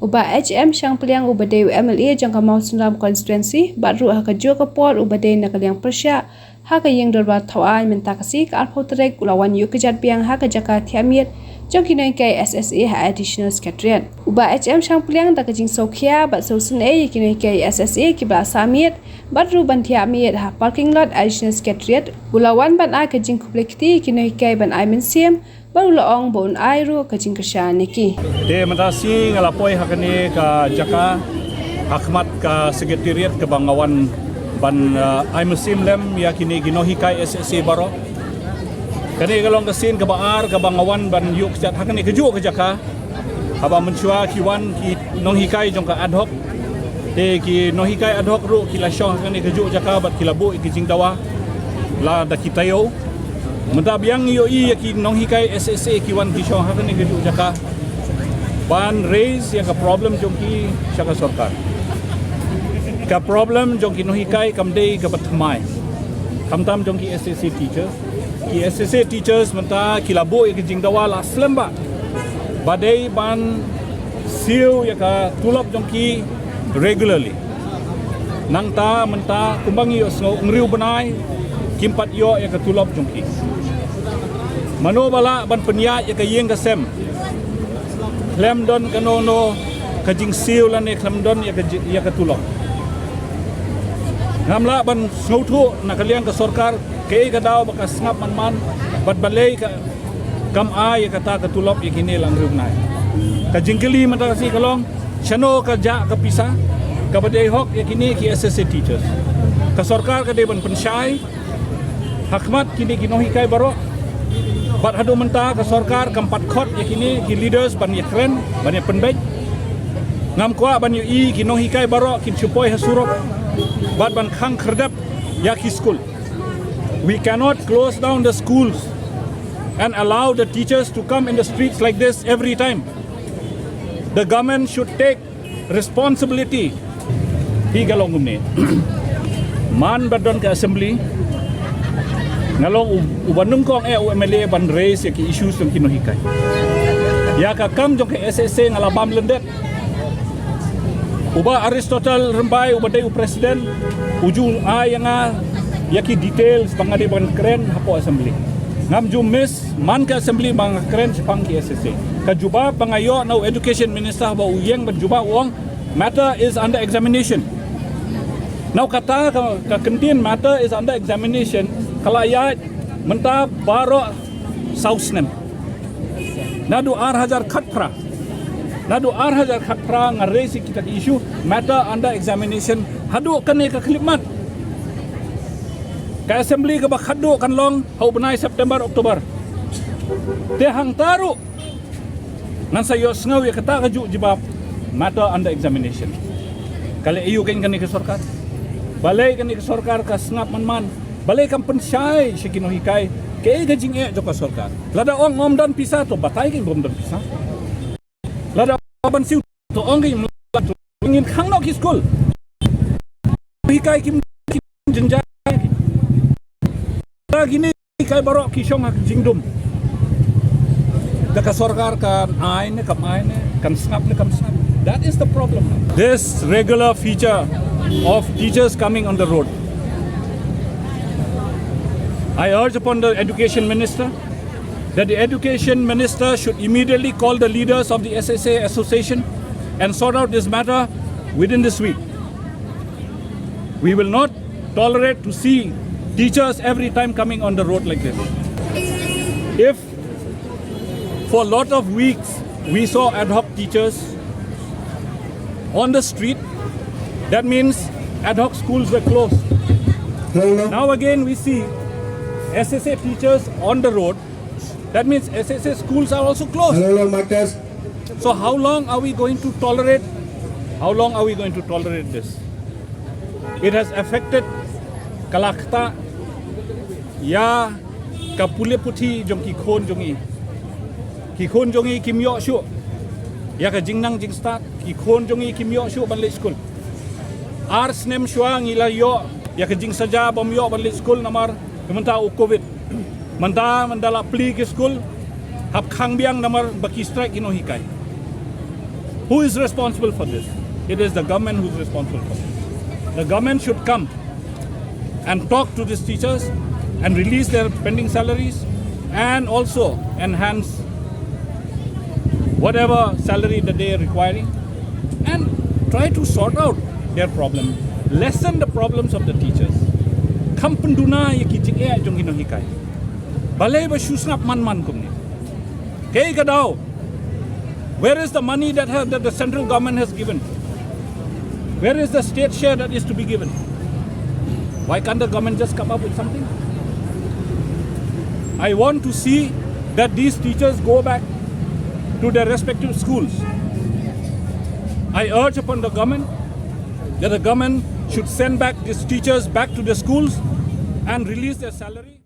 Uba HM Shangpliang ubade MLA jangka mau Sunram constituency baru haka jo kapor ubade nakaliang persya haka yang dorba thawai minta kasi ka alpotrek ulawan yukejat biang haka jaka thiamiet jangki noi kai SSA ha additional secretariat uba HM Shangpliang da Jingsiew khia ba sosun e yiki noi kai SSA ki ba samiet baru ban thiamiet ha parking lot additional secretariat ulawan ban a ka jing kuplekti ki noi kai ban ai mensiam baru laong bon airu ka jing kesha niki de matasi ngalapoi hakani ka jaka hakmat ka sekretariat ke bangawan ban ai musim lem yakini ginohi kai SSA baro kani galong kasin ke baar ke bangawan ban yuk jat hakani keju ke jaka haba menchua kiwan ki nohi kai jong ka ad hoc de ki nohi kai ad hoc ru kila shong hakani keju jaka bat kilabu ki jing dawa la da kitayo menta biang yo i ki nohi kai SSA kiwan ki shong hakani keju jaka ban raise yang ka problem jong ki shaka sarkar ka problem jong ki nohi kai kamdei ka patmai kamtam jong ki SSA teachers ki SSA teachers menta kilabo ki jingdawa la slemba badai ban siu ya ka tulap jong ki regularly nangta menta kumbangi yo ngriu benai kimpat yo ya ka tulap jong ki Mano Balah ban Pyniaid ya ka Īing ka sem Khlem don kanono ka Jingsiew lan Khlem don ya ka tulap ngamla ban snautu nakaliang ka sarkar ke ka daw baka snap man bat balay ka kam ay kata ka tulop ikini lang rugnay ka jingkeli mata kasi kalong chano ka ja ka pisa ka badai hok ikini ki SSA teachers ka sarkar ka de ban pensyai hakmat kini ginohi kai baro bat hadu menta ka sarkar kampat khot ikini ki leaders ban yakren ban penbej ngam kwa ban yu i ginohi kai baro kin chupoi hasurok bat ban khang kherdap yaki school. We cannot close down the schools and allow the teachers to come in the streets like this every time. The government should take responsibility. Higalong umne. Man badon ke assembly ngalong ubanung kong UMLA ban raise yaki issues yang kinohikai. Iaka kam jong ke SSA ngalabam lendet. Uba Aristotle rembai ubadai presiden uju ayanga yaki details pangadi ban keren hapo assembly ngam ju miss man ka assembly bang keren sepang ki SSA ka juba pangayo now education minister ba Īing ban juba uang matter is under examination now kata ka kentin matter is under examination kalayat menta baro sausnem nadu hajar khatpra nadu hajar khatpra ngaresi kita issue matter under examination hadu kane ka khlimat ka assembly ka bakhado kan long hau benai September Oktober te hang taru nan sayo sngaw ya kata kaju jibab matter under examination kale iu kan ke sarkar balai kan ke sarkar ka snap man balai kan pensyai shikino hikai ke gajing e joko sarkar lada ong om dan pisah to batai kan bom dan pisah lada ban siu to ong kan ingin khang nok school hikai kim jenjai gini kai barok ki shong hak jingdum ka sarkar kan aine kam aine kan snap that is the problem this regular feature of teachers coming on the road I urge upon the education minister that the education minister should immediately call the leaders of the SSA association and sort out this matter within this week. We will not tolerate to see teachers every time coming on the road like this. If for a lot of weeks we saw ad hoc teachers on the street, that means ad hoc schools were closed. Now again we see SSA teachers on the road, that means SSA schools are also closed. So how long are we going to tolerate? How long are we going to tolerate this? It has affected kalakta ya kapule puthi jong ki khon jongi kimyo shu ya ka jingnang jingstat ki khon jongi kimyo shu ban le school ars nem shwa ngila yo ya ka jing saja bom yo ban le school namar menta covid mandala pli ke school hap khang biang namar baki strike ino hikai Who is responsible for this? It is the government who is responsible for this. The government should come and talk to these teachers and release their pending salaries and also enhance whatever salary that they are requiring and try to sort out their problem, lessen the problems of the teachers. Kampenduna yakitik e jong hinohikai. Balai ba shusnap man kumni. Kei gadao. Where is the money that the central government has given? Where is the state share that is to be given? Why can't the government just come up with something? I want to see that these teachers go back to their respective schools. I urge upon the government that the government should send back these teachers back to their schools and release their salary.